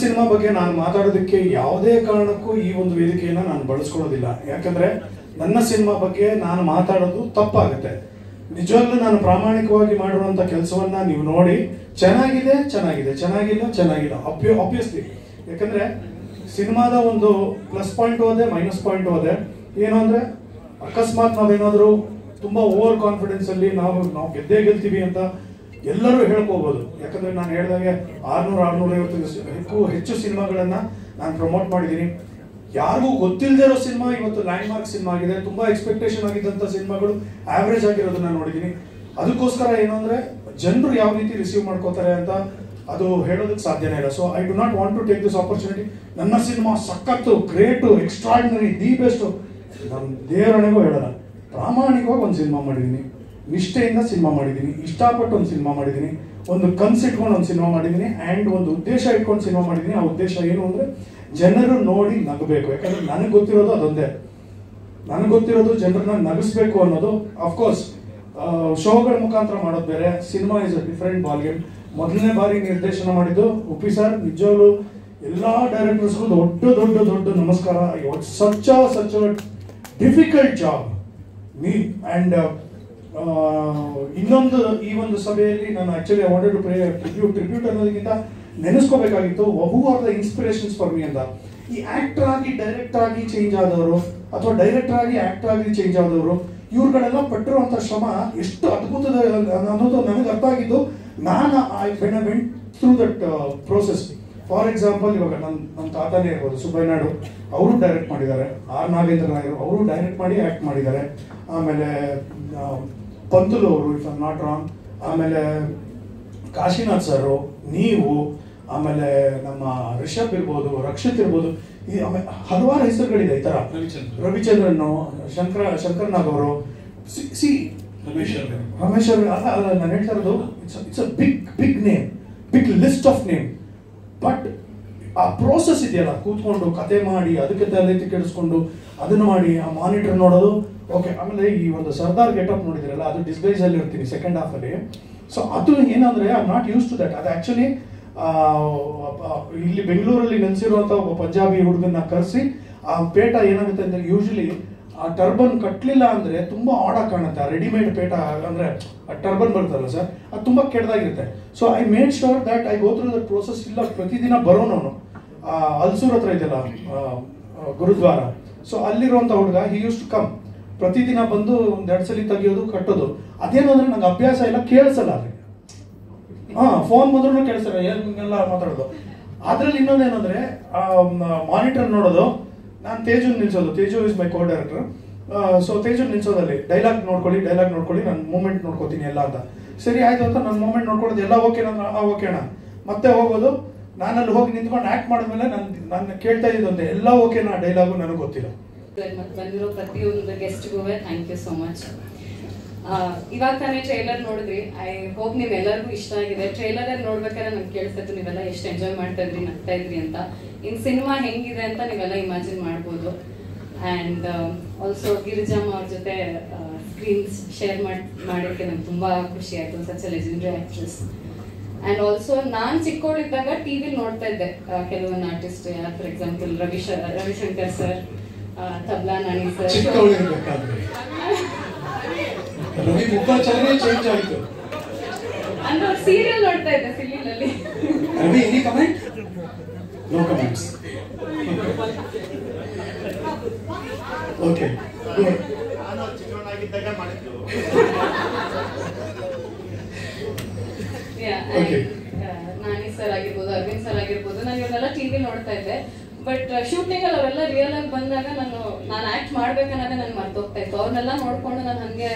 Cinema ಬಗ್ಗೆ ನಾನು ಮಾತಾಡೋದಕ್ಕೆ ಯಾವುದೇ ಕಾರಣಕ್ಕೂ ಈ ಒಂದು ವೇದಿಕೆಯನ್ನು ನಾನು ಬಳಸ್ಕೊಳ್ಳೋದಿಲ್ಲ. ಯಾಕಂದ್ರೆ ನನ್ನ ಸಿನಿಮಾ ಬಗ್ಗೆ ನಾನು ಮಾತಾಡೋದು ತಪ್ಪಾಗುತ್ತೆ. ನಿಜವಾಗ್ಲೂ ನಾನು ಪ್ರಾಮಾಣಿಕವಾಗಿ ಮಾಡಿರುವಂಥ ಕೆಲಸವನ್ನ ನೀವು ನೋಡಿ, ಚೆನ್ನಾಗಿದೆ ಚೆನ್ನಾಗಿದೆ, ಚೆನ್ನಾಗಿಲ್ಲ ಚೆನ್ನಾಗಿಲ್ಲ, ಆಬ್ವಿಯಸ್ಲಿ. ಯಾಕಂದ್ರೆ ಸಿನಿಮಾದ ಒಂದು ಪ್ಲಸ್ ಪಾಯಿಂಟ್ ಹೋದೆ, ಮೈನಸ್ ಪಾಯಿಂಟ್ ಹೋದೆ. ಏನು ಅಂದ್ರೆ ಅಕಸ್ಮಾತ್ ನಾವೇನಾದರೂ ತುಂಬಾ ಓವರ್ ಕಾನ್ಫಿಡೆನ್ಸ್ ಅಲ್ಲಿ ನಾವು ಗೆಲ್ತೀವಿ ಅಂತ ಎಲ್ಲರೂ ಹೇಳ್ಕೋಬಹುದು. ಯಾಕಂದ್ರೆ ನಾನು ಹೇಳಿದಾಗೆ 600-650 ಹೆಚ್ಚು ಸಿನಿಮಾಗಳನ್ನ ನಾನು ಪ್ರಮೋಟ್ ಮಾಡಿದ್ದೀನಿ. ಯಾರಿಗೂ ಗೊತ್ತಿಲ್ಲದೆ ಇರೋ ಸಿನಿಮಾ ಇವತ್ತು ಲ್ಯಾಂಡ್ ಮಾರ್ಕ್ ಸಿನಿಮಾ ಆಗಿದೆ. ತುಂಬಾ ಎಕ್ಸ್ಪೆಕ್ಟೇಷನ್ ಆಗಿದ್ದಂಥ ಸಿನಿಮಾಗಳು ಆವರೇಜ್ ಆಗಿರೋದನ್ನ ನೋಡಿದ್ದೀನಿ. ಅದಕ್ಕೋಸ್ಕರ ಏನು ಅಂದ್ರೆ ಜನರು ಯಾವ ರೀತಿ ರಿಸೀವ್ ಮಾಡ್ಕೋತಾರೆ ಅಂತ ಅದು ಹೇಳೋದಕ್ಕೆ ಸಾಧ್ಯನೇ ಇಲ್ಲ. So I do not want to take this opportunity. ನನ್ನ ಸಿನಿಮಾ ಸಖತ್ತು, ಗ್ರೇಟು, ಎಕ್ಸ್ಟ್ರಾರ್ಡಿನರಿ, ದಿ ಬೆಸ್ಟ್. ನಮ್ಮ ದೇವರಣೆಗೂ ಹೇಳೋಣ, ಪ್ರಾಮಾಣಿಕವಾಗಿ ಒಂದು ಸಿನಿಮಾ ಮಾಡಿದ್ದೀನಿ, ನಿಷ್ಠೆಯಿಂದ ಸಿನಿಮಾ ಮಾಡಿದ್ದೀನಿ, ಇಷ್ಟಪಟ್ಟು ಒಂದು ಸಿನಿಮಾ ಮಾಡಿದ್ದೀನಿ, ಒಂದು ಕನ್ಸು ಇಟ್ಕೊಂಡು ಒಂದು ಸಿನಿಮಾ ಮಾಡಿದ್ದೀನಿ, ಆ್ಯಂಡ್ ಒಂದು ಉದ್ದೇಶ ಇಟ್ಕೊಂಡು ಸಿನಿಮಾ ಮಾಡಿದ್ದೀನಿ. ಆ ಉದ್ದೇಶ ಏನು ಅಂದರೆ ಜನರು ನೋಡಿ ನಗಬೇಕು. ಯಾಕಂದ್ರೆ ನನಗೆ ಗೊತ್ತಿರೋದು ಅದೊಂದೇ, ನನಗೆ ಗೊತ್ತಿರೋದು ಜನರನ್ನ ನಗಿಸ್ಬೇಕು ಅನ್ನೋದು. ಅಫ್ಕೋರ್ಸ್ ಶೋಗಳ ಮುಖಾಂತರ ಮಾಡೋದು ಬೇರೆ, cinema is a different ball game. ಮೊದಲನೇ ಬಾರಿ ನಿರ್ದೇಶನ ಮಾಡಿದ್ದು ಉಪ್ಪಿ ಸರ್. ನಿಜವಾಗ್ಲೂ ಎಲ್ಲ ಡೈರೆಕ್ಟರ್ಸ್ಗೂ ದೊಡ್ಡ ದೊಡ್ಡ ದೊಡ್ಡ ನಮಸ್ಕಾರ. Such difficult job me. And ಇನ್ನೊಂದು ಈ ಒಂದು ಸಭೆಯಲ್ಲಿ ನಾನು actually I wanted to play tribute ಅನ್ನೋದಕ್ಕಿಂತ ನೆನೆಸ್ಕೋಬೇಕಾಗಿತ್ತು who are the inspirations for me ಅಂತ. ಈ ಆಕ್ಟರ್ ಆಗಿ ಡೈರೆಕ್ಟರ್ ಆಗಿ ಚೇಂಜ್ ಆದವರು ಅಥವಾ ಡೈರೆಕ್ಟರ್ ಆಗಿ ಆಕ್ಟರ್ ಆಗಿ ಚೇಂಜ್ ಆದವರು, ಇವ್ರುಗಳೆಲ್ಲ ಪಟ್ಟಿರುವಂತ ಶ್ರಮ ಎಷ್ಟು ಅದ್ಭುತದ ಅನ್ನೋದು ನನಗೆ ಅರ್ಥ ಆಗಿದ್ದು ನಾನು went through that process. For example, ಇವಾಗ ನಮ್ಮ ತಾತನೇ ಇರ್ಬೋದು, ಸುಬ್ಬಯ್ಯ ನಾಯ್ಡು, ಅವರು ಡೈರೆಕ್ಟ್ ಮಾಡಿದ್ದಾರೆ. ಆರ್ ನಾಗೇಂದ್ರ ನಾಯರು ಅವರು ಡೈರೆಕ್ಟ್ ಮಾಡಿ ಆಕ್ಟ್ ಮಾಡಿದ್ದಾರೆ. ಆಮೇಲೆ ಪಂತುಲು ಅವರು, ಇಫ್ ಐಮ್ ನಾಟ್ ರಾಂಗ್, ಆಮೇಲೆ ಕಾಶಿನಾಥ್ ಸರ್, ನೀವು, ಆಮೇಲೆ ನಮ್ಮ ರಿಷಬ್ ಇರ್ಬೋದು, ರಕ್ಷಿತ್ ಇರ್ಬೋದು, ಈ ಆಮೇಲೆ ಹಲವಾರು ಹೆಸರುಗಳಿದೆ. ಈ ತರ ರವಿಚಂದ್ರನ್, ಶಂಕರ್ನಾಗ್ ಅವರು, ರಮೇಶ್ ಅವರು. ಅಲ್ಲ, ನಾನು ಹೇಳ್ತಾ ಇರೋದು it's a big name, big list of name. But ಆ ಪ್ರೋಸೆಸ್ ಇದೆಯಲ್ಲ, ಕೂತ್ಕೊಂಡು ಕತೆ ಮಾಡಿ ಅದಕ್ಕೆ ತಲೆ ಕೆಡಿಸ್ಕೊಂಡು ಅದನ್ನು ಮಾಡಿ ಆ ಮಾನಿಟರ್ ನೋಡೋದು. ಓಕೆ, ಆಮೇಲೆ ಈ ಒಂದು ಸರ್ದಾರ್ ಗೆಟಪ್ ನೋಡಿದ್ರಲ್ಲ, ಅದು ಡಿಸ್ಗೈಸ್ ಅಲ್ಲಿ ಇರ್ತೀನಿ ಸೆಕೆಂಡ್ ಹಾಫ್ ಅಲ್ಲಿ. ಸೊ ಅದು ಏನಂದ್ರೆ I am not use to that. ಅದು ಆಕ್ಚುಲಿ ಇಲ್ಲಿ ಬೆಂಗಳೂರಲ್ಲಿ ನೆಲೆಸಿರುವಂತ ಒಬ್ಬ ಪಂಜಾಬಿ ಹುಡುಗನ್ನ ಕರೆಸಿ ಆ ಪೇಟ ಏನಾಗುತ್ತೆ ಅಂದ್ರೆ, ಯೂಶಲಿ ಆ ಟರ್ಬನ್ ಕಟ್ಟಲಿಲ್ಲ ಅಂದ್ರೆ ತುಂಬಾ ಆಡಾಗಿ ಕಾಣುತ್ತೆ. ಆ ರೆಡಿಮೇಡ್ ಪೇಟ ಅಂದ್ರೆ ಟರ್ಬನ್ ಬರ್ತಲ್ಲ ಸರ್, ಅದು ತುಂಬಾ ಕೆಟ್ಟದಾಗಿರುತ್ತೆ. So I made sure that I go through that process. ಇಲ್ಲ, ಪ್ರತಿದಿನ ಬರೋನವನು ಅಲ್ಸೂರ್ ಹತ್ರ ಇದೆಯಲ್ಲ ಗುರುದ್ವಾರ, ಸೊ ಅಲ್ಲಿರುವಂತ ಹುಡುಗ, ಹಿ ಯೂಸ್ ಟು ಕಮ್, ಪ್ರತಿದಿನ ಬಂದು ಒಂದೆರಡು ಸಲ ತೆಗಿಯೋದು, ಕಟ್ಟೋದು. ಅದೇನಂದ್ರೆ ನಂಗೆ ಅಭ್ಯಾಸ ಇಲ್ಲ, ಕೇಳಿಸಲ್ಲ ಅಲ್ಲಿ. ಫೋನ್ ಬಂದ್ರೂ ಕೇಳಿಸಲ್ಲ, ಏನೆಲ್ಲ ಮಾತಾಡೋದು. ಅದ್ರಲ್ಲಿ ಇನ್ನೊಂದೇನಂದ್ರೆ ಮಾನಿಟರ್ ನೋಡೋದು. ನಾನು ತೇಜು ನಿಲ್ಸೋದು, Teju is my co director. So Teju ನಿಲ್ಸೋದಲ್ಲಿ ಡೈಲಾಗ್ ನೋಡ್ಕೊಳ್ಳಿ, ನಾನು ಮೂಮೆಂಟ್ ನೋಡ್ಕೋತೀನಿ ಎಲ್ಲ ಅಂತ. ಸರಿ ಆಯ್ತು ಅಂತ ನನ್ನ ಮೂಮೆಂಟ್ ನೋಡ್ಕೊಳ್ಳೋದು, ಎಲ್ಲ ಓಕೆ ಓಕೆ ಅಣ್ಣ, ಮತ್ತೆ ಹೋಗೋದು. ನಾನಲ್ಲಿ ಹೋಗಿ ನಿಂತ್ಕೊಂಡು ಆಕ್ಟ್ ಮಾಡಿದ್ಮೇಲೆ ನಾನು ಕೇಳ್ತಾ ಇದ್ದಂತೆ ಎಲ್ಲ ಓಕೆನಾ ಡೈಲಾಗು ನನಗೆ ಗೊತ್ತಿಲ್ಲ. ಬಂದಿರೋ ಪ್ರತಿಯೊಂದು ಗೆಸ್ಟ್ಗೂ ಥ್ಯಾಂಕ್ ಯು ಸೋ ಮಚ್. ಇವಾಗ ತಾನೇ ಟ್ರೈಲರ್ ನೋಡಿದ್ರಿ. ಐ ಹೋಪ್ ನಿಮ್ಮೆಲ್ಲರಿಗೂ ಇಷ್ಟ ಆಗಿದೆ. ಟ್ರೈಲರ್ ಅಲ್ಲಿ ನೋಡ್ಬೇಕಾದ್ರೆ ನಂಗೆ ಕೇಳಿಸ್ತು ನೀವೆಲ್ಲ ಎಷ್ಟು ಎಂಜಾಯ್ ಮಾಡ್ತಾ ಇದ್ರಿ, ನಗ್ತಾ ಇದ್ರಿ ಅಂತ. ಇನ್ ಸಿನಿಮಾ ಹೆಂಗಿದೆ ಅಂತ ನೀವೆಲ್ಲ ಇಮ್ಯಾಜಿನ್ ಮಾಡ್ಬೋದು. ಆ್ಯಂಡ್ ಆಲ್ಸೋ ಗಿರಿಜಮ್ಮ ಅವ್ರ ಜೊತೆ ಸ್ಕ್ರೀನ್ಸ್ ಶೇರ್ ಮಾಡೋಕ್ಕೆ ನಂಗೆ ತುಂಬಾ ಖುಷಿ ಆಯ್ತು. Such a legendary actress. And also ನಾನು ಚಿಕ್ಕವಳಿದ್ದಾಗ ಟಿವಿಲಿ ನೋಡ್ತಾ ಇದ್ದೆ ಕೆಲವೊಂದು artist. For example Ravishankar sir, tabla Nani sir. ಅಂದ್ರೆ ಸೀರಿಯಲ್ ನೋಡ್ತಾ ಇದ್ದೆ, ಸೀರಿಯಲ್ ಅಲ್ಲಿ. ನಾಣಿ ಸರ್ ಆಗಿರ್ಬೋದು, ಅರವಿಂದ್ ಸರ್ ಆಗಿರ್ಬೋದು, ನಾನು ಇವನ್ನೆಲ್ಲ ಟಿವಿ ನೋಡ್ತಾ ಇದ್ದೆ. ಬಟ್ ಶೂಟಿಂಗ್ ಅಲ್ಲಿ ಅವರೆಲ್ಲ ರಿಯಲ್ ಆಗಿ ಬಂದಾಗ ನಾನು ಆಕ್ಟ್ ಮಾಡ್ಬೇಕನ್ನೋದೇ ನನ್ಗೆ ಮರ್ತೋಗ್ತಾ ಇತ್ತು. ಅವ್ರನ್ನೆಲ್ಲ ನೋಡ್ಕೊಂಡು ನಾನು ಹಂಗೆ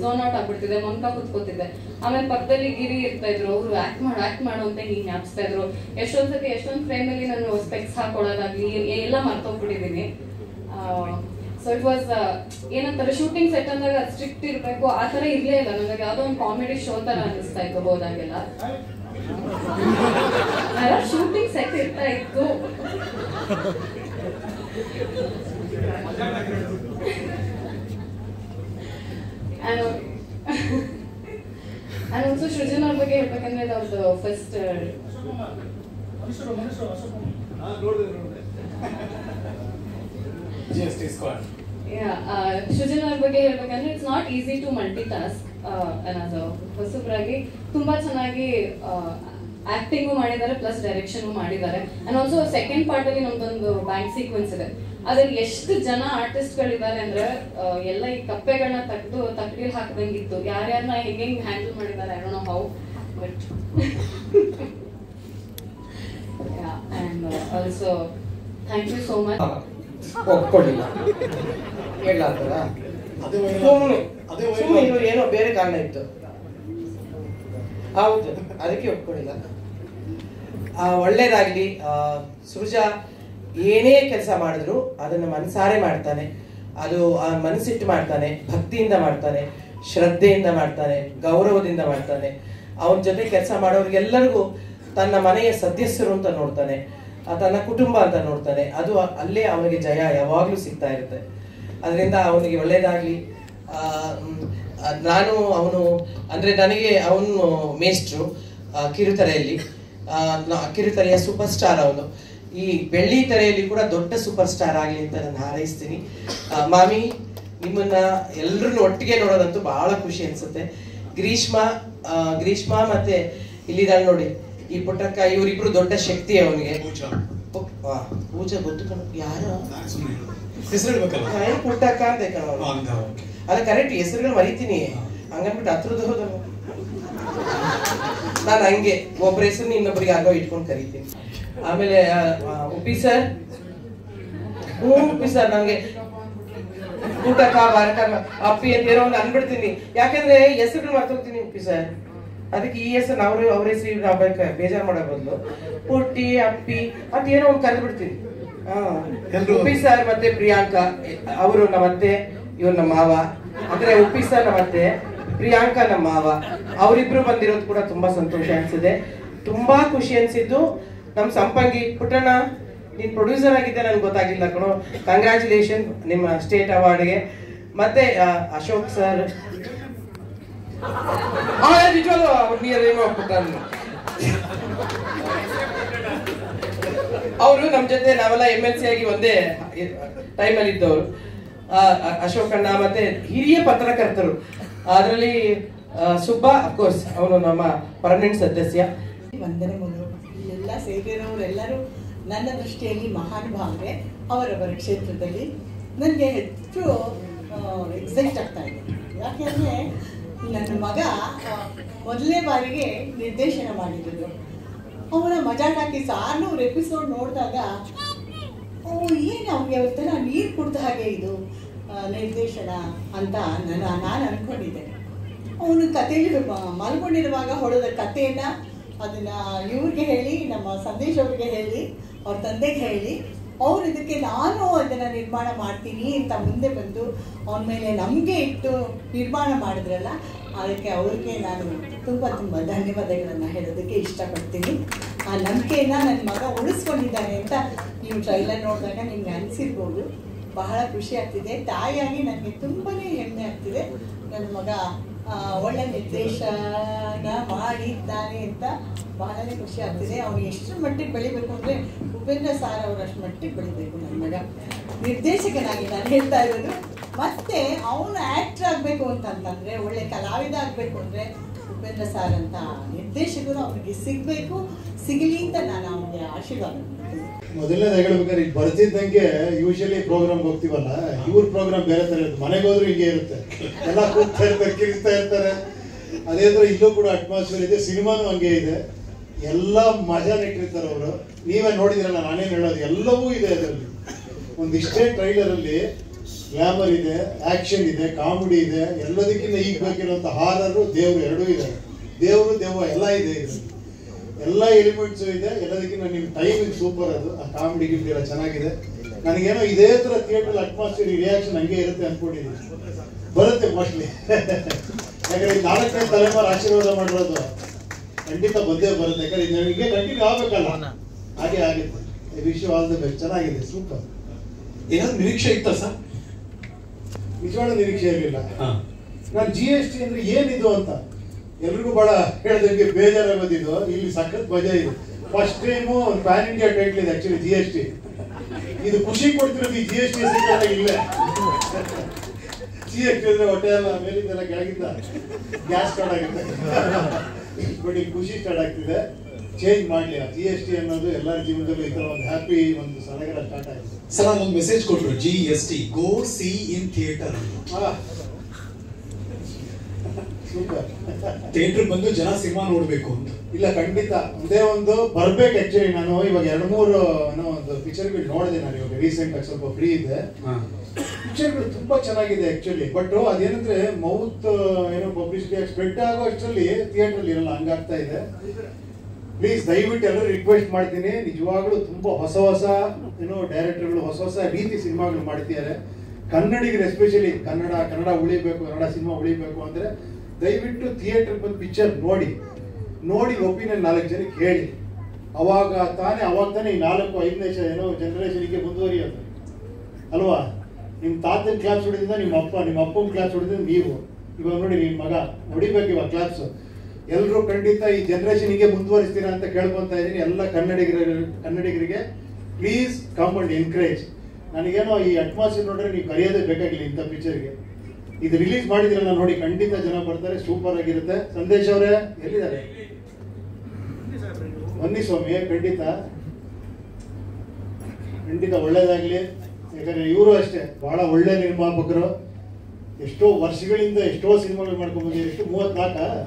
ಝೋನ್ ಔಟ್ ಆಗ್ಬಿಡ್ತಿದ್ದೆ, ಮೊನ್ಕ ಕೂತ್ಕೋತಿದ್ದೆ. ಆಮೇಲೆ ಪಕ್ಕದಲ್ಲಿ ಗಿರಿ ಇರ್ತಾ ಇದ್ರು, ಅವರು ಆಕ್ಟ್ ಮಾಡು ಅಂತ ಹಿಂಗೆ ಜ್ಞಾಪಿಸ್ತಾ ಇದ್ರು. ಎಷ್ಟೊಂದು ಫ್ರೇಮಲ್ಲಿ ನಾನು ಸ್ಪೆಕ್ಸ್ ಹಾಕೊಳ್ಳೋದಾಗ್ಲಿ ಎಲ್ಲ ಮರ್ತೋಗ್ಬಿಟ್ಟಿದ್ದೀನಿ. ಸೊ ಇಟ್ ವಾಸ್ ಏನಂತಾರೆ, ಶೂಟಿಂಗ್ ಸೆಟ್ ಅಂದಾಗ ಸ್ಟ್ರಿಕ್ಟ್ ಇರಬೇಕು, ಆ ಥರ ಇರಲೇ ಇಲ್ಲ. ನನಗೆ ಯಾವುದೋ ಒಂದು ಕಾಮಿಡಿ ಶೋ ಥರ ಅನಿಸ್ತಾ ಇತ್ತು ಹೋದಾಗೆಲ್ಲ. ಶೂಟಿಂಗ್ ಸೆಟ್ ಇರ್ತಾ ಇತ್ತು. ಆಲ್ಸೋ ಸೃಜನ್ ಅವ್ರ ಬಗ್ಗೆ ಹೇಳ್ಬೇಕಂದ್ರೆ ಅವ್ರದ್ದು ಫಸ್ಟ್ GST squad. ಸೃಜನ್ ಅವ್ರ ಬಗ್ಗೆ ಹೇಳ್ಬೇಕಂದ್ರೆ it's not easy to multitask. ಹೊಸಬ್ರಾಗಿ ತುಂಬಾ ಚೆನ್ನಾಗಿ ಆಕ್ಟಿಂಗು ಮಾಡಿದ್ದಾರೆ, ಪ್ಲಸ್ ಡೈರೆಕ್ಷನ್ ಮಾಡಿದ್ದಾರೆ. ಅಂಡ್ ಆಲ್ಸೋ ಸೆಕೆಂಡ್ ಪಾರ್ಟ್ ಅಲ್ಲಿ ನಮ್ದೊಂದು ಬ್ಯಾಂಕ್ ಸೀಕ್ವೆನ್ಸ್ ಇದೆ. ಅದ್ರಲ್ಲಿ ಎಷ್ಟು ಜನ ಆರ್ಟಿಸ್ಟ್ ಗಳಿದ್ದಾರೆ ಅಂದ್ರೆ ಎಲ್ಲ ಈ ಕಪ್ಪೆಗಳನ್ನ ತೆಗೆದು ತಕ್ಕಡಿಲ್ ಹಾಕದಂಗಿತ್ತು. ಯಾರ್ಯಾರನ್ನ ಹೆಂಗೆ ಹ್ಯಾಂಡಲ್ ಮಾಡಿದ್ದಾರೆ, I don't know how, but and also thank you so much. ಒಪ್ಕೊಂಡಿಲ್ಲ ಹೇಳಾತರ ಸುಮ್ಮನೆ ಇವ್ರು ಏನೋ ಬೇರೆ ಕಾರಣ ಇತ್ತು. ಹೌದು, ಅದಕ್ಕೆ ಒಪ್ಕೊಂಡಿಲ್ಲ. ಒಳ್ಳೇದಾಗ್ಲಿ. ಸೃಜಾ ಏನೇ ಕೆಲಸ ಮಾಡಿದ್ರು ಅದನ್ನ ಮನಸಾರೆ ಮಾಡ್ತಾನೆ. ಅದು ಮನಸ್ಸಿಟ್ಟು ಮಾಡ್ತಾನೆ, ಭಕ್ತಿಯಿಂದ ಮಾಡ್ತಾನೆ, ಶ್ರದ್ಧೆಯಿಂದ ಮಾಡ್ತಾನೆ, ಗೌರವದಿಂದ ಮಾಡ್ತಾನೆ. ಅವನ ಜೊತೆ ಕೆಲಸ ಮಾಡೋರಿಗೆಲ್ಲರಿಗೂ ತನ್ನ ಮನೆಯ ಸದಸ್ಯರು ಅಂತ ನೋಡ್ತಾನೆ, ತನ್ನ ಕುಟುಂಬ ಅಂತ ನೋಡ್ತಾನೆ. ಅದು ಅಲ್ಲೇ ಅವನಿಗೆ ಜಯ ಯಾವಾಗ್ಲೂ ಸಿಗ್ತಾ ಇರುತ್ತೆ. ಅದರಿಂದ ಅವನಿಗೆ ಒಳ್ಳೇದಾಗ್ಲಿ. ನಾನು ಅವನು ಅಂದ್ರೆ ನನಗೆ ಅವನು ಮೇಷ್ಟ್ರು ಕಿರುತೆರೆಯಲ್ಲಿ, ಕಿರುತೆರೆಯ ಸೂಪರ್ ಸ್ಟಾರ್ ಅವನು. ಈ ಬೆಳ್ಳಿ ತೆರೆಯಲ್ಲಿ ಕೂಡ ದೊಡ್ಡ ಸೂಪರ್ ಸ್ಟಾರ್ ಆಗಲಿ ಅಂತ ನಾನು ಹಾರೈಸ್ತೀನಿ. ಮಾಮಿ, ನಿಮ್ಮನ್ನ ಎಲ್ಲರನ್ನು ಒಟ್ಟಿಗೆ ನೋಡೋದಂತೂ ಬಹಳ ಖುಷಿ ಅನ್ಸುತ್ತೆ. ಗ್ರೀಷ್ಮಾ ಮತ್ತೆ ಇಲ್ಲಿದ್ದಾಳೆ ನೋಡಿ, ಈ ಪುಟ್ಟಕ್ಕ, ಇವರಿಬ್ರು ದೊಡ್ಡ ಶಕ್ತಿ ಅವನಿಗೆ. ಪೂಜಾ ಗೊತ್ತು ಕಣ, ಯಾರು ಪುಟ್ಟಕ್ಕ ಅಂತ ಅಲ್ಲ, ಕರೆಕ್ಟ್ ಹೆಸರುಗಳು ಮರಿತೀನಿ ಹಂಗನ್ಬಿಟ್ಟು ಹತ್ರದ ಹೋದ ನಾನು ಹಂಗೆ ಒಬ್ಬರ ಹೆಸರು ಇನ್ನೊಬ್ಬರಿಗೆ ಆಗೋ ಇಟ್ಕೊಂಡು ಕರಿತೀನಿ. ಆಮೇಲೆ ಉಪ್ಪಿ ಸರ್, ಉಪ್ಪಿ ಸರ್ ನಂಗೆ ಊಟಕ್ಕ ಬಾರಕ ಅಪ್ಪಿ ಅಂತ ಏನೋ ಒಂದು ಅನ್ಬಿಡ್ತೀನಿ, ಯಾಕಂದ್ರೆ ಹೆಸರುಗಳು ಮರ್ತೋಗ್ತೀನಿ. ಉಪ್ಪಿ ಸರ್, ಅದಕ್ಕೆ ಈ ಹೆಸರು ಅವ್ರ ಹೆಸರು ನಾವು ಬೇಜಾರು ಮಾಡೋ ಬದಲು ಪುಟ್ಟಿ ಅಪ್ಪಿ ಅಂತ ಏನೋ ಒಂದು ಕರೆದು ಬಿಡ್ತೀನಿ. ಉಪ್ಪಿ ಸರ್ ಮತ್ತೆ ಪ್ರಿಯಾಂಕಾ ಅವರು ನಮ್ಮತ್ತೆ, ಇವ್ರು ನಮ್ಮ ಮಾವ. ಅಂದ್ರೆ ಉಪ್ಪಿ ಸರ್ ನಮ್ಮತ್ತೆ, ಪ್ರಿಯಾಂಕಾ ನಮ್ಮ ಮಾವ. ಅವರಿಬ್ರು ಬಂದಿರೋದು ಕೂಡ ತುಂಬಾ ಸಂತೋಷ ಅನ್ಸಿದೆ. ತುಂಬಾ ಖುಷಿ ಅನ್ಸಿದ್ದು ನಮ್ ಸಂಪಂಗಿ ಪುಟ್ಟಣ್ಣ, ನೀನ್ ಪ್ರೊಡ್ಯೂಸರ್ ಆಗಿದ್ದೆ ನನ್ಗೆ ಗೊತ್ತಾಗಿಲ್ಲ ಕಣೋ, ಕಂಗ್ರ್ಯಾಚುಲೇಷನ್ ನಿಮ್ಮ ಸ್ಟೇಟ್ ಅವಾರ್ಡ್ಗೆ. ಮತ್ತೆ ಅಶೋಕ್ ಸರ್ ಅವರು ನಮ್ ಜೊತೆ ನಾವೆಲ್ಲ MLC ಆಗಿ ಒಂದೇ ಟೈಮಲ್ಲಿ ಇದ್ದವರು. ಅಶೋಕಣ್ಣ ಮತ್ತೆ ಹಿರಿಯ ಪತ್ರಕರ್ತರು, ಅದರಲ್ಲಿ ಸುಬ್ಬಾ ಅಫ್ಕೋರ್ಸ್ ಅವನು ನಮ್ಮ ಪರ್ಮನೆಂಟ್ ಸದಸ್ಯ. ವಂದನೆಗಳು. ಇಲ್ಲೆಲ್ಲ ಸೇರಿರೋರೆಲ್ಲರೂ ನನ್ನ ದೃಷ್ಟಿಯಲ್ಲಿ ಮಹಾನುಭಾವರೇ ಅವರವರ ಕ್ಷೇತ್ರದಲ್ಲಿ. ನನಗೆ ಹೆಚ್ಚು ಎಕ್ಸೈಟ್ ಆಗ್ತಾ ಇದೆ, ಯಾಕೆಂದರೆ ನನ್ನ ಮಗ ಮೊದಲನೇ ಬಾರಿಗೆ ನಿರ್ದೇಶನ ಮಾಡಿದ್ರು. ಅವನ ಮಜಾ ಟಾಕೀಸ್ 600 ಎಪಿಸೋಡ್ ನೋಡಿದಾಗ ಏನು ಅವ್ರಿಗೆ ಒಂಥರ ನೀರು ಕುಡ್ದ ಹಾಗೆ ಇದು ನಿರ್ದೇಶನ ಅಂತ ನಾನು ಅಂದ್ಕೊಂಡಿದ್ದೇನೆ. ಅವನು ಕಥೆಯಲ್ಲಿ ಮಲ್ಕೊಂಡಿರುವಾಗ ಹೊಡೆದ ಕಥೆಯನ್ನು ಅದನ್ನು ಇವ್ರಿಗೆ ಹೇಳಿ, ನಮ್ಮ ಸಂದೇಶ್ ಅವ್ರಿಗೆ ಹೇಳಿ, ಅವ್ರ ತಂದೆಗೆ ಹೇಳಿ, ಅವ್ರು ಇದಕ್ಕೆ ನಾನು ಅದನ್ನು ನಿರ್ಮಾಣ ಮಾಡ್ತೀನಿ ಅಂತ ಮುಂದೆ ಬಂದು ಅವನ ಮೇಲೆ ನಂಬಿಕೆ ಇಟ್ಟು ನಿರ್ಮಾಣ ಮಾಡಿದ್ರಲ್ಲ, ಅದಕ್ಕೆ ಅವ್ರಿಗೆ ನಾನು ತುಂಬ ತುಂಬ ಧನ್ಯವಾದಗಳನ್ನು ಹೇಳೋದಕ್ಕೆ ಇಷ್ಟಪಡ್ತೀನಿ. ಆ ನಂಬಿಕೆಯನ್ನು ನನ್ನ ಮಗ ಉಳಿಸ್ಕೊಂಡಿದ್ದಾನೆ ಅಂತ ನೀವು ಟ್ರೈಲರ್ ನೋಡಿದಾಗ ನಿಮ್ಗೆ ಅನಿಸಿರ್ಬೋದು. ಬಹಳ ಖುಷಿ ಆಗ್ತಿದೆ. ತಾಯಿಯಾಗಿ ನನಗೆ ತುಂಬಾ ಹೆಮ್ಮೆ ಆಗ್ತಿದೆ. ನನ್ನ ಮಗ ಒಳ್ಳೆ ನಿರ್ದೇಶನ ಮಾಡಿದ್ದಾನೆ ಅಂತ ಬಹಳನೇ ಖುಷಿ ಆಗ್ತಿದೆ. ಅವನು ಎಷ್ಟು ಮಟ್ಟಿಗೆ ಬೆಳಿಬೇಕು ಅಂದರೆ ಉಪೇಂದ್ರ ಸಾರ್ ಅವರಷ್ಟು ಮಟ್ಟಿಗೆ ಬೆಳಿಬೇಕು ನನ್ನ ಮಗ ನಿರ್ದೇಶಕನಾಗಿ. ನಾನು ಹೇಳ್ತಾ ಇರೋದು ಮತ್ತೆ ಅವನು ಆ್ಯಕ್ಟ್ರ್ ಆಗಬೇಕು ಅಂತಂತಂದರೆ, ಒಳ್ಳೆ ಕಲಾವಿದ ಆಗಬೇಕು ಅಂದರೆ ಉಪೇಂದ್ರ ಸಾರ್ ಅಂತ ನಿರ್ದೇಶಕರು ಅವನಿಗೆ ಸಿಗಲಿ ಅಂತ ನಾನು ಅವನಿಗೆ ಆಶೀರ್ವಾದ ಮಾಡ್ತೀನಿ. ಮೊದಲನೇದು ಹೇಳ್ಬೇಕಾದ್ರೆ ಇಲ್ಲಿ ಬರ್ತಿದ್ದಂಗೆ ಯೂಶಲಿ ಪ್ರೋಗ್ರಾಮ್ಗೆ ಹೋಗ್ತೀವಲ್ಲ, ಇವ್ರ ಪ್ರೋಗ್ರಾಮ್ ಬೇರೆ ಥರ ಇರುತ್ತೆ. ಮನೆಗೆ ಹೋದ್ರು ಹಿಂಗೆ ಇರುತ್ತೆ, ಎಲ್ಲ ಕೂಗ್ತಾ ಇರ್ತಾರೆ, ಕಿರಿಸ್ತಾ ಇರ್ತಾರೆ. ಅದೇ ಥರ ಇಲ್ಲೂ ಕೂಡ ಅಟ್ಮಾಸ್ಫಿಯರ್ ಇದೆ. ಸಿನಿಮಾನು ಹಂಗೆ ಇದೆ, ಎಲ್ಲ ಮಜಾ ಇಟ್ಟಿರ್ತಾರೆ ಅವರು. ನೀವೇ ನೋಡಿದಿರಲ್ಲ, ನಾನೇನು ಹೇಳೋದು, ಎಲ್ಲವೂ ಇದೆ ಅದರಲ್ಲಿ. ಒಂದಿಷ್ಟೇ ಟ್ರೈಲರಲ್ಲಿ ಗ್ಲಾಮರ್ ಇದೆ, ಆಕ್ಷನ್ ಇದೆ, ಕಾಮಿಡಿ ಇದೆ, ಎಲ್ಲದಕ್ಕಿಂತ ಈಗ ಬೇಕಿರುವಂಥ ಹಾರರು ದೇವರು ಎರಡೂ ಇದೆ. ದೇವರು ದೆವ್ವ ಎಲ್ಲ ಇದೆ ಇದರಲ್ಲಿ, ಎಲ್ಲ ಎಲಿಮೆಂಟ್ಸು ಇದೆ. ಎಲ್ಲದಕ್ಕಿಂತ ನಿಮ್ಮ ಟೈಮಿಂಗ್ ಸೂಪರ್. ಅದು ಆ ಕಾಮಿಡಿ ಗಿಮಿಡಿ ಎಲ್ಲ ಚೆನ್ನಾಗಿದೆ. ನನಗೇನೋ ಇದೇ ಥರ ಥಿಯೇಟರ್ ಅಟ್ಮಾಸ್ಫಿಯರ್ ರಿಯಾಕ್ಷನ್ ಹಂಗೆ ಇರುತ್ತೆ ಅಂದ್ಕೊಂಡಿದ್ದೀನಿ. ಬರುತ್ತೆ ಮೋಸ್ಟ್ಲಿ, ಯಾಕಂದ್ರೆ ಈ 4ನೇ ತಲೆಮಾರು ಆಶೀರ್ವಾದ ಮಾಡಿರೋದು ಖಂಡಿತ ಬಂದೇ ಬರುತ್ತೆ. ಯಾಕಂದ್ರೆ ಇದು ನನಗೆ ಕಂಟಿನ್ಯೂ ಆಗಬೇಕಲ್ಲ, ಹಾಗೆ ಆಗುತ್ತೆ. I wish you all the best. ಚೆನ್ನಾಗಿದೆ, ಸೂಪರ್. ಏನಾದ್ರು ನಿರೀಕ್ಷೆ ಇತ್ತಾ ಸರ್? ನಿಜವಾದ ನಿರೀಕ್ಷೆ ಇರಲಿಲ್ಲ. ನಾನು GST ಅಂದ್ರೆ ಏನಿದು ಅಂತ ಎಲ್ರಿಗೂ ಬಹಳ ಹೇಳ್ದಂಗೆ ಬೇಜಾರಾಗೋದಿದ್ದು. ಇಲ್ಲಿ ಸಖತ್ ಮಜಾ ಇದೆ. ಫಸ್ಟ್ ಟೈಮು ಒಂದು ಪ್ಯಾನ್ ಇಂಡಿಯಾ ಟೈಟ್ಲ್ ಇದೆ ಆಕ್ಚುಲಿ GST. ಇದು ಖುಷಿ ಕೊಡ್ತಿರೋದು ಈ GST ಇಲ್ಲ. GST ಅಂದ್ರೆ ಹೊಟ್ಟೆ ಎಲ್ಲ ಮೇಲಿಂದೆಲ್ಲ ಕೆಳಗಿಂದ ಗ್ಯಾಸ್ ಸ್ಟಾರ್ಟ್ ಆಗುತ್ತೆ. ಬಟ್ ಈಗ ಖುಷಿ ಸ್ಟಾರ್ಟ್ ಆಗ್ತಿದೆ. ಚೇಂಜ್ ಮಾಡಲಿ GST ಅನ್ನೋದು ಎಲ್ಲರ ಜೀವನದಲ್ಲೂ ಈ ತರ ಒಂದು ಹ್ಯಾಪಿ ಒಂದು ಸಡಗರ ಸ್ಟಾರ್ಟ್ ಆಗಿದೆ. ಸರ್ ಒಂದು ಮೆಸೇಜ್ ಕೊಟ್ರು GST go C in theatre. Super. Theatre ಬಂದು ಜನ ಸಿನಿಮಾ ನೋಡ್ಬೇಕು ಅಂತ. ಇಲ್ಲ ಖಂಡಿತ ಒಂದೇ ಒಂದು ಬರ್ಬೇಕು. ಆಕ್ಚುಲಿ ನಾನು ಇವಾಗ 2-3 ಒಂದು ಪಿಕ್ಚರ್ಗಳು ನೋಡಿದೆ. ನಾನು ಇವಾಗ ರೀಸೆಂಟ್ ಆಗಿ ಸ್ವಲ್ಪ ಫ್ರೀ ಇದೆ. ಪಿಕ್ಚರ್ಗಳು ತುಂಬಾ ಚೆನ್ನಾಗಿದೆ ಆಕ್ಚುಲಿ. ಬಟ್ ಅದೇನಂದ್ರೆ ಮೌತ್ ಏನೋ ಪಬ್ಲಿಸಿಟಿ ಸ್ಪ್ರೆಡ್ ಆಗೋ ಅಷ್ಟರಲ್ಲಿ ಥಿಯೇಟರ್ ಇರಲ್ಲ, ಹಂಗಾಗ್ತಾ ಇದೆ. ಪ್ಲೀಸ್ ದಯವಿಟ್ಟು ಎಲ್ಲರೂ ರಿಕ್ವೆಸ್ಟ್ ಮಾಡ್ತೀನಿ, ನಿಜವಾಗ್ಲೂ ತುಂಬಾ ಹೊಸ ಡೈರೆಕ್ಟರ್ಗಳು ಹೊಸ ರೀತಿ ಸಿನಿಮಾಗಳು ಮಾಡ್ತಿದ್ದಾರೆ. ಕನ್ನಡಿಗರು ಎಸ್ಪೆಷಲಿ ಕನ್ನಡ ಉಳಿಬೇಕು, ಕನ್ನಡ ಸಿನಿಮಾ ಉಳಿಬೇಕು ಅಂದ್ರೆ ದಯವಿಟ್ಟು ಥಿಯೇಟರ್ ಬಂದು ಪಿಕ್ಚರ್ ನೋಡಿ ಒಪಿನಿಯನ್ 4 ಜನಕ್ಕೆ ಹೇಳಿ. ಅವಾಗ ತಾನೇ ಈ 4-5ನೇ ಜನರೇಷನ್ಗೆ ಮುಂದುವರಿಯೋದು ಅಲ್ವಾ. ನಿಮ್ಮ ತಾತನ ಕ್ಲಾಸ್ ಹೊಡಿದಿಂದ ನಿಮ್ಮ ಅಪ್ಪನ ಕ್ಲಾಸ್ ಹೊಡಿದಿಂದ ನೀವು ಇವಾಗ ನೋಡಿ ನಿಮ್ಮ ಮಗ ಹೊಡಿಬೇಕು ಇವಾಗ ಕ್ಲಾಸ್. ಎಲ್ಲರೂ ಖಂಡಿತ ಈ ಜನರೇಷನ್ಗೆ ಮುಂದುವರಿಸ್ತೀರಾ ಅಂತ ಕೇಳ್ಕೊಂತ ಇದ್ದೀನಿ. ಎಲ್ಲ ಕನ್ನಡಿಗರಿಗೆ ಪ್ಲೀಸ್ ಕಮ್ ಅಂಡ್ ಎನ್ಕರೇಜ್. ನನಗೇನೋ ಈ ಅಟ್ಮಾಸ್ಫಿಯರ್ ನೋಡ್ರೆ ನೀವು ಕರೆಯೋದೇ ಬೇಕಾಗಿಲ್ಲ ಇಂಥ ಪಿಕ್ಚರ್ಗೆ. ಇದು ರಿಲೀಸ್ ಮಾಡಿದ್ರಲ್ಲ ನೋಡಿ, ಖಂಡಿತ ಜನ ಬರ್ತಾರೆ, ಸೂಪರ್ ಆಗಿರುತ್ತೆ. ಸಂದೇಶ್ ಅವರೇ ಎಲ್ಲಿದ್ದಾರೆ? ಬನ್ನಿ ಸ್ವಾಮಿ, ಖಂಡಿತ ಒಳ್ಳೇದಾಗ್ಲಿ. ಯಾಕಂದ್ರೆ ಇವರು ಅಷ್ಟೇ ಬಹಳ ಒಳ್ಳೆ ನಿರ್ಮಾಪಕರು. ಎಷ್ಟೋ ವರ್ಷಗಳಿಂದ ಎಷ್ಟೋ ಸಿನಿಮಾಗಳು ಮಾಡ್ಕೊಂಡ್ ಬಂದಿದ್ದಾರೆ. ಎಷ್ಟು 34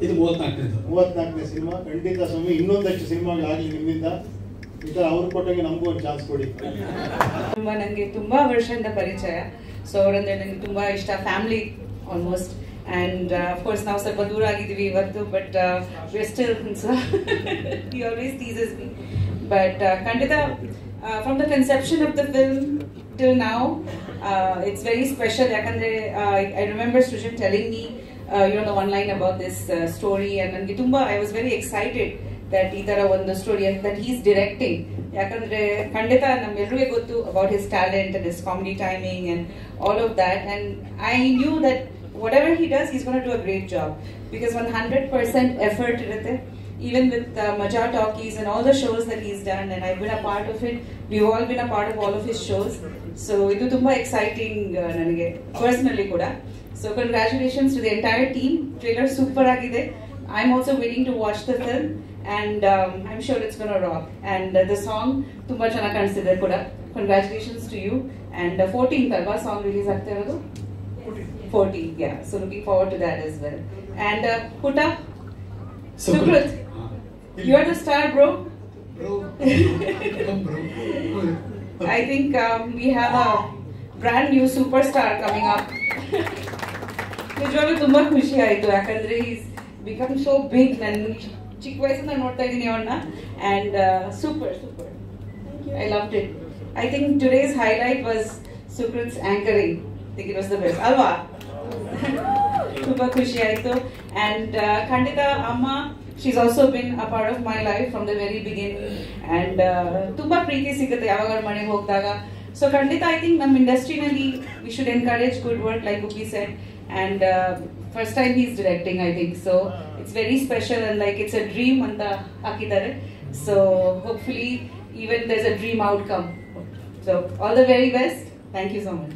ಇದು 34ನೇ ಸಿನಿಮಾ. ಖಂಡಿತ ಸ್ವಾಮಿ ಇನ್ನೊಂದಷ್ಟು ಸಿನಿಮಾಗಳಾಗಲಿ ನಿಮ್ಮಿಂದ. ಈ ತರ ಅವ್ರು ಕೊಟ್ಟಂಗೆ ನಮಗೂ ಒಂದು ಚಾನ್ಸ್ ಕೊಡಿ. ನನಗೆ ತುಂಬಾ ವರ್ಷದಿಂದ ಪರಿಚಯ. ಸೊ ಅವರಂದ್ರೆ ನನಗೆ ತುಂಬಾ ಇಷ್ಟ, ಫ್ಯಾಮಿಲಿ ಆಲ್ಮೋಸ್ಟ್. ಅಂಡ್ ಅಫ್ಕೋರ್ಸ್ ನಾವು ಸ್ವಲ್ಪ ದೂರ ಆಗಿದ್ದೀವಿ ಇವತ್ತು, but still he always teases me. But ಖಂಡಿತ from the conception of the film till now, it's very special. ಯಾಕಂದ್ರೆ I remember Srujan telling me the one line about this story, and ನನಗೆ ತುಂಬಾ I was very excited that ಈ ತರ ಒಂದು story that he's directing. ಯಾಕಂದ್ರೆ ಖಂಡಿತ ನಮ್ಮೆಲ್ಲರಿಗೂ ಗೊತ್ತು about his talent and his comedy timing and all of that, and I knew that whatever he does, he's going to do a great job, because 100% effort irutte. Even with Maja Talkies and all the shows that he's done, and I've been a part of it, we've all been a part of all of his shows. So idu tumba exciting nanage personally kuda. So congratulations to the entire team. Trailer super agide. I'm also waiting to watch the film, and I'm sure it's going to rock. And the song tumba chana kaniside kuda. Congratulations to you. And 14th alva song release agta irodu. 14, yeah. So looking forward to that as well. And Putta, Sukrut, you are the star, bro. Come bro. I think we have a brand new superstar coming up. ನಿಜವಾಗ್ಲೂ ತುಂಬಾ ಖುಷಿ ಆಯ್ತು, ಯಾಕಂದ್ರೆ is become so big. ನಾನು ಚಿಕ್ಕ ವಯಸ್ಸಿಂದ ನೋಡ್ತಾ ಇದ್ದೀನಿ ಅವನ್ನ, and super. I loved it. I think today's highlight was Sukrut's anchoring. I think it was the best. Alva. ತುಂಬಾ ಖುಷಿ ಆಯ್ತು. ಅಂಡ್ ಖಂಡಿತ ಅಮ್ಮ, she's also been a part of my life from the very beginning, and ತುಂಬಾ ಪ್ರೀತಿ ಸಿಗುತ್ತೆ ಯಾವಾಗ ಮನೆಗೆ ಹೋಗಿದಾಗ. So ಖಂಡಿತ ಐ ಥಿಂಕ್ ನಮ್ಮ ಇಂಡಸ್ಟ್ರಿನಲ್ಲಿ we should encourage good work, like Guppy said, and first time he's directing, I think, so it's very special, and like it's a dream ಅಂತ ಹಾಕಿದ್ದಾರೆ. So hopefully even there's a dream outcome. So all the very best. Thank you so much.